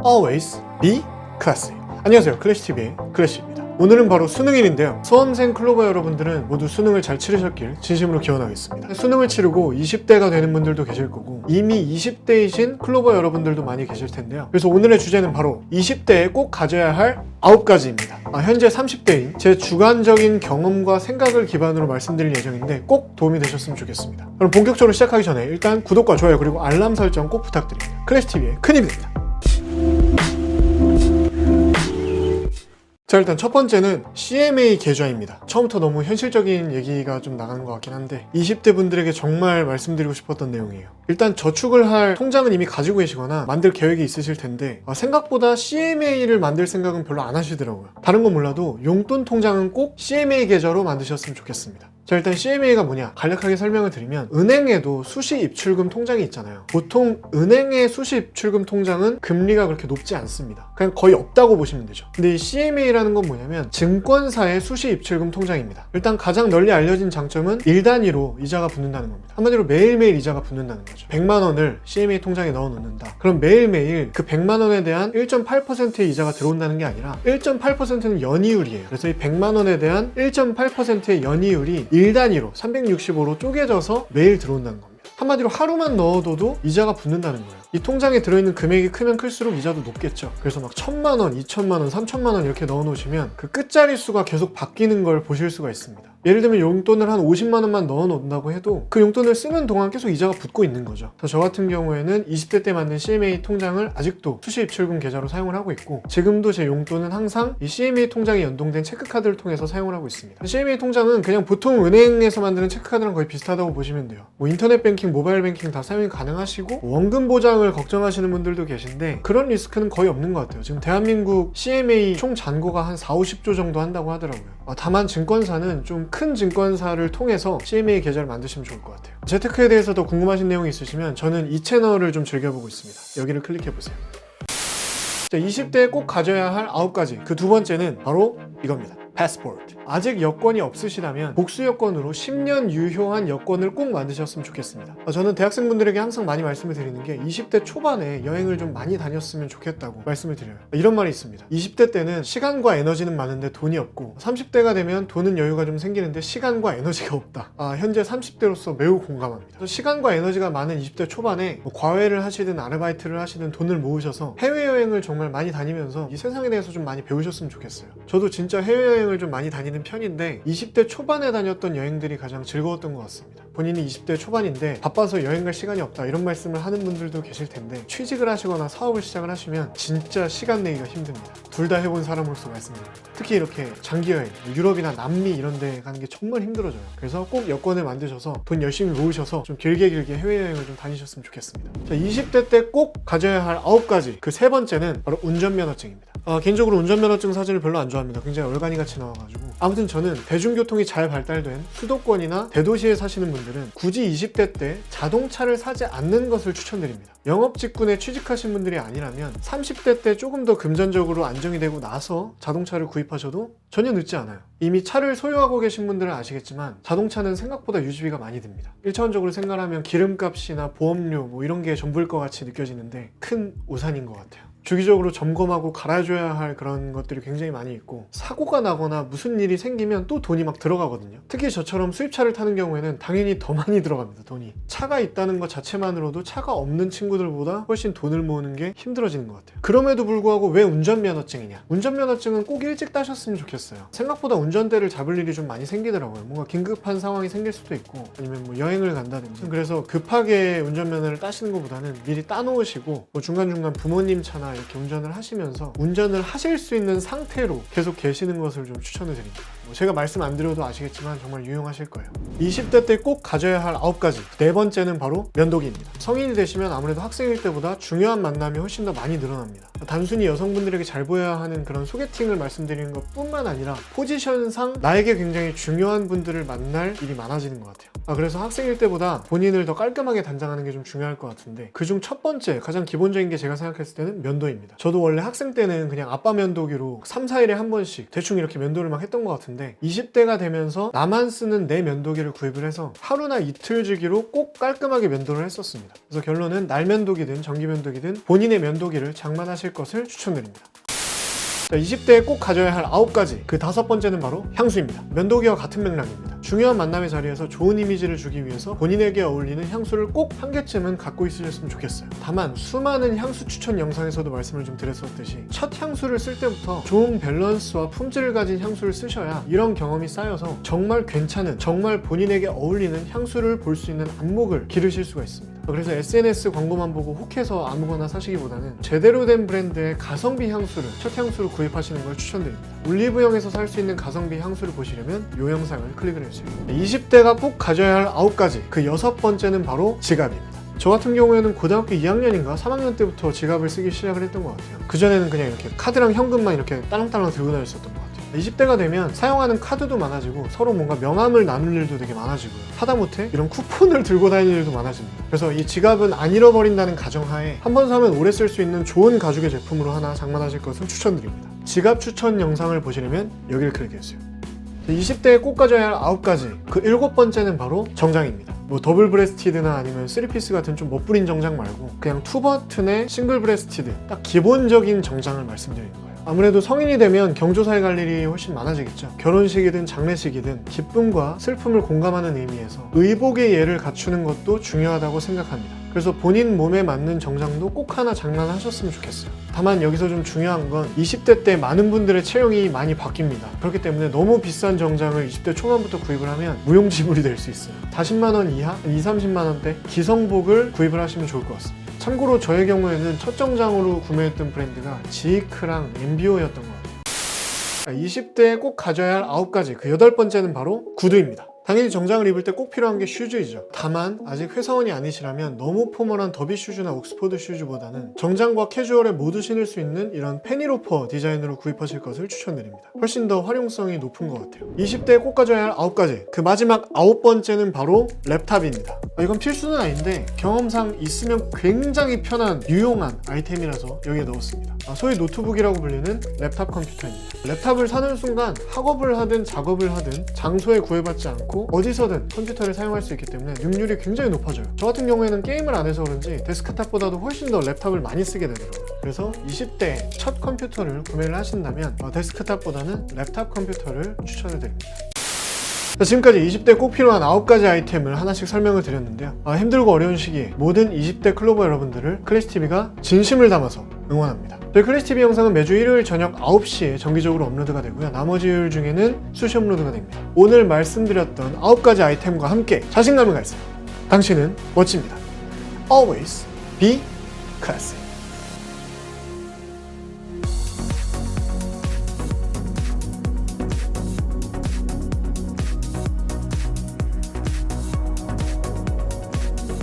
always be classy. 안녕하세요, 클래시TV의 클래시입니다. 오늘은 바로 수능일인데요. 수험생 클로버 여러분들은 모두 수능을 잘 치르셨길 진심으로 기원하겠습니다. 수능을 치르고 20대가 되는 분들도 계실 거고 이미 20대이신 클로버 여러분들도 많이 계실 텐데요. 그래서 오늘의 주제는 바로 20대에 꼭 가져야 할 9가지입니다. 현재 30대인 제 주관적인 경험과 생각을 기반으로 말씀드릴 예정인데 꼭 도움이 되셨으면 좋겠습니다. 그럼 본격적으로 시작하기 전에 일단 구독과 좋아요 그리고 알람 설정 꼭 부탁드립니다. 클래시TV의 큰 힘이 됩니다. 자, 일단 첫 번째는 CMA 계좌입니다. 처음부터 너무 현실적인 얘기가 좀 나가는 것 같긴 한데 20대 분들에게 정말 말씀드리고 싶었던 내용이에요. 일단 저축을 할 통장은 이미 가지고 계시거나 만들 계획이 있으실 텐데 생각보다 CMA를 만들 생각은 별로 안 하시더라고요. 다른 건 몰라도 용돈 통장은 꼭 CMA 계좌로 만드셨으면 좋겠습니다. 자, 일단 CMA가 뭐냐 간략하게 설명을 드리면 은행에도 수시 입출금 통장이 있잖아요. 보통 은행의 수시 입출금 통장은 금리가 그렇게 높지 않습니다. 그냥 거의 없다고 보시면 되죠. 근데 이 CMA라는 건 뭐냐면 증권사의 수시 입출금 통장입니다. 일단 가장 널리 알려진 장점은 1단위로 이자가 붙는다는 겁니다. 한마디로 매일매일 이자가 붙는다는 거죠. 100만 원을 CMA 통장에 넣어 놓는다. 그럼 매일매일 그 100만 원에 대한 1.8%의 이자가 들어온다는 게 아니라 1.8%는 연이율이에요. 그래서 이 100만 원에 대한 1.8%의 연이율이 1단위로 365로 쪼개져서 매일 들어온다는 겁니다. 한마디로 하루만 넣어둬도 이자가 붙는다는 거예요. 이 통장에 들어있는 금액이 크면 클수록 이자도 높겠죠. 그래서 막 1000만 원, 2000만 원, 3000만 원 이렇게 넣어놓으시면 그 끝자리 수가 계속 바뀌는 걸 보실 수가 있습니다. 예를 들면 용돈을 한 50만 원만 넣어놓는다고 해도 그 용돈을 쓰는 동안 계속 이자가 붙고 있는 거죠. 저 같은 경우에는 20대 때 만든 CMA 통장을 아직도 수시 입출금 계좌로 사용을 하고 있고 지금도 제 용돈은 항상 이 CMA 통장에 연동된 체크카드를 통해서 사용을 하고 있습니다. CMA 통장은 그냥 보통 은행에서 만드는 체크카드랑 거의 비슷하다고 보시면 돼요. 인터넷 뱅킹, 모바일 뱅킹 다 사용이 가능하시고 원금 보장을 걱정하시는 분들도 계신데 그런 리스크는 거의 없는 것 같아요. 지금 대한민국 CMA 총 잔고가 한 4, 50조 정도 한다고 하더라고요. 다만 증권사는 좀 큰 증권사를 통해서 CMA 계좌를 만드시면 좋을 것 같아요. 재테크에 대해서 더 궁금하신 내용이 있으시면 저는 이 채널을 좀 즐겨보고 있습니다. 여기를 클릭해보세요. 자, 20대에 꼭 가져야 할 9가지. 그 두 번째는 바로 이겁니다. 패스포트. 아직 여권이 없으시다면 복수 여권으로 10년 유효한 여권을 꼭 만드셨으면 좋겠습니다. 저는 대학생분들에게 항상 많이 말씀을 드리는 게 20대 초반에 여행을 좀 많이 다녔으면 좋겠다고 말씀을 드려요. 이런 말이 있습니다. 20대 때는 시간과 에너지는 많은데 돈이 없고 30대가 되면 돈은 여유가 좀 생기는데 시간과 에너지가 없다. 현재 30대로서 매우 공감합니다. 시간과 에너지가 많은 20대 초반에 과외를 하시든 아르바이트를 하시든 돈을 모으셔서 해외여행을 정말 많이 다니면서 이 세상에 대해서 좀 많이 배우셨으면 좋겠어요. 저도 진짜 해외여행을 좀 많이 다니는 편인데 20대 초반에 다녔던 여행들이 가장 즐거웠던 것 같습니다. 본인이 20대 초반인데 바빠서 여행 갈 시간이 없다 이런 말씀을 하는 분들도 계실 텐데 취직을 하시거나 사업을 시작을 하시면 진짜 시간 내기가 힘듭니다. 둘 다 해본 사람으로서 말씀드립니다. 특히 이렇게 장기 여행, 유럽이나 남미 이런 데 가는 게 정말 힘들어져요. 그래서 꼭 여권을 만드셔서 돈 열심히 모으셔서 좀 길게 해외여행을 좀 다니셨으면 좋겠습니다. 자, 20대 때 꼭 가져야 할 9가지. 그 세 번째는 바로 운전면허증입니다. 개인적으로 운전면허증 사진을 별로 안 좋아합니다. 굉장히 얼간이같이 나와가지고 아무튼 저는 대중교통이 잘 발달된 수도권이나 대도시에 사시는 분들은 굳이 20대 때 자동차를 사지 않는 것을 추천드립니다. 영업 직군에 취직하신 분들이 아니라면 30대 때 조금 더 금전적으로 안정이 되고 나서 자동차를 구입하셔도 전혀 늦지 않아요. 이미 차를 소유하고 계신 분들은 아시겠지만 자동차는 생각보다 유지비가 많이 듭니다. 1차원적으로 생각하면 기름값이나 보험료 이런 게 전부일 것 같이 느껴지는데 큰 우산인 것 같아요. 주기적으로 점검하고 갈아줘야 할 그런 것들이 굉장히 많이 있고 사고가 나거나 무슨 일이 생기면 또 돈이 막 들어가거든요. 특히 저처럼 수입차를 타는 경우에는 당연히 더 많이 들어갑니다. 돈이. 차가 있다는 것 자체만으로도 차가 없는 친구들보다 훨씬 돈을 모으는 게 힘들어지는 것 같아요. 그럼에도 불구하고 왜 운전면허증이냐? 운전면허증은 꼭 일찍 따셨으면 좋겠어요. 생각보다 운전대를 잡을 일이 좀 많이 생기더라고요. 뭔가 긴급한 상황이 생길 수도 있고 아니면 여행을 간다든지 그래서 급하게 운전면허를 따시는 것보다는 미리 따놓으시고 중간중간 부모님 차나 이렇게 운전을 하시면서 운전을 하실 수 있는 상태로 계속 계시는 것을 좀 추천을 드립니다. 제가 말씀 안 드려도 아시겠지만 정말 유용하실 거예요. 20대 때 꼭 가져야 할 9가지. 네 번째는 바로 면도기입니다. 성인이 되시면 아무래도 학생일 때보다 중요한 만남이 훨씬 더 많이 늘어납니다. 단순히 여성분들에게 잘 보여야 하는 그런 소개팅을 말씀드리는 것 뿐만 아니라 포지션상 나에게 굉장히 중요한 분들을 만날 일이 많아지는 것 같아요. 그래서 학생일 때보다 본인을 더 깔끔하게 단장하는 게 좀 중요할 것 같은데 그중 첫 번째 가장 기본적인 게 제가 생각했을 때는 면도입니다. 정도입니다. 저도 원래 학생 때는 그냥 아빠 면도기로 3, 4일에 한 번씩 대충 이렇게 면도를 막 했던 것 같은데 20대가 되면서 나만 쓰는 내 면도기를 구입을 해서 하루나 이틀 주기로 꼭 깔끔하게 면도를 했었습니다. 그래서 결론은 날면도기든 전기면도기든 본인의 면도기를 장만하실 것을 추천드립니다. 자, 20대에 꼭 가져야 할 9가지, 그 5번째는 바로 향수입니다. 면도기와 같은 맥락입니다. 중요한 만남의 자리에서 좋은 이미지를 주기 위해서 본인에게 어울리는 향수를 꼭 한 개쯤은 갖고 있으셨으면 좋겠어요. 다만 수많은 향수 추천 영상에서도 말씀을 좀 드렸었듯이 첫 향수를 쓸 때부터 좋은 밸런스와 품질을 가진 향수를 쓰셔야 이런 경험이 쌓여서 정말 괜찮은, 정말 본인에게 어울리는 향수를 볼 수 있는 안목을 기르실 수가 있습니다. 그래서 SNS 광고만 보고 혹해서 아무거나 사시기보다는 제대로 된 브랜드의 가성비 향수를 첫 향수로 구입하시는 걸 추천드립니다. 올리브영에서 살 수 있는 가성비 향수를 보시려면 이 영상을 클릭을 해주세요. 20대가 꼭 가져야 할 9가지, 그 6번째는 바로 지갑입니다. 저 같은 경우에는 고등학교 2학년인가 3학년 때부터 지갑을 쓰기 시작을 했던 것 같아요. 그전에는 그냥 이렇게 카드랑 현금만 이렇게 딸랑딸랑 들고 다녔었던 것 같아요. 20대가 되면 사용하는 카드도 많아지고 서로 뭔가 명함을 나눌 일도 되게 많아지고요. 하다못해 이런 쿠폰을 들고 다니는 일도 많아집니다. 그래서 이 지갑은 안 잃어버린다는 가정하에 한 번 사면 오래 쓸 수 있는 좋은 가죽의 제품으로 하나 장만하실 것을 추천드립니다. 지갑 추천 영상을 보시려면 여기를 클릭해주세요. 20대에 꼭 가져야 할 9가지, 그 7번째는 바로 정장입니다. 뭐 더블 브레스티드나 아니면 3피스 같은 좀 멋부린 정장 말고 그냥 2버튼의 싱글 브레스티드, 딱 기본적인 정장을 말씀드리는 거예요. 아무래도 성인이 되면 경조사에 갈 일이 훨씬 많아지겠죠. 결혼식이든 장례식이든 기쁨과 슬픔을 공감하는 의미에서 의복의 예를 갖추는 것도 중요하다고 생각합니다. 그래서 본인 몸에 맞는 정장도 꼭 하나 장만하셨으면 좋겠어요. 다만 여기서 좀 중요한 건 20대 때 많은 분들의 체형이 많이 바뀝니다. 그렇기 때문에 너무 비싼 정장을 20대 초반부터 구입을 하면 무용지물이 될 수 있어요. 40만 원 이하, 20, 30만 원대 기성복을 구입을 하시면 좋을 것 같습니다. 참고로 저의 경우에는 첫 정장으로 구매했던 브랜드가 지이크랑 엠비오였던 것 같아요. 20대에 꼭 가져야 할 9가지, 그 8번째는 바로 구두입니다. 당연히 정장을 입을 때 꼭 필요한 게 슈즈이죠. 다만 아직 회사원이 아니시라면 너무 포멀한 더비 슈즈나 옥스퍼드 슈즈보다는 정장과 캐주얼에 모두 신을 수 있는 이런 페니로퍼 디자인으로 구입하실 것을 추천드립니다. 훨씬 더 활용성이 높은 것 같아요. 20대에 꼭 가져야 할 9가지, 그 마지막 9번째는 바로 랩탑입니다. 이건 필수는 아닌데 경험상 있으면 굉장히 편한 유용한 아이템이라서 여기에 넣었습니다. 소위 노트북이라고 불리는 랩탑 컴퓨터입니다. 랩탑을 사는 순간 학업을 하든 작업을 하든 장소에 구애받지 않고 어디서든 컴퓨터를 사용할 수 있기 때문에 능률이 굉장히 높아져요. 저 같은 경우에는 게임을 안 해서 그런지 데스크탑보다도 훨씬 더 랩탑을 많이 쓰게 되더라고요. 그래서 20대에 첫 컴퓨터를 구매를 하신다면 데스크탑보다는 랩탑 컴퓨터를 추천을 드립니다. 자, 지금까지 20대 꼭 필요한 9가지 아이템을 하나씩 설명을 드렸는데요. 힘들고 어려운 시기에 모든 20대 클로버 여러분들을 클래시TV가 진심을 담아서 응원합니다. 저희 클래시TV 영상은 매주 일요일 저녁 9시에 정기적으로 업로드가 되고요. 나머지 요일 중에는 수시 업로드가 됩니다. 오늘 말씀드렸던 9가지 아이템과 함께 자신감을 가지세요. 당신은 멋집니다. Always be classy.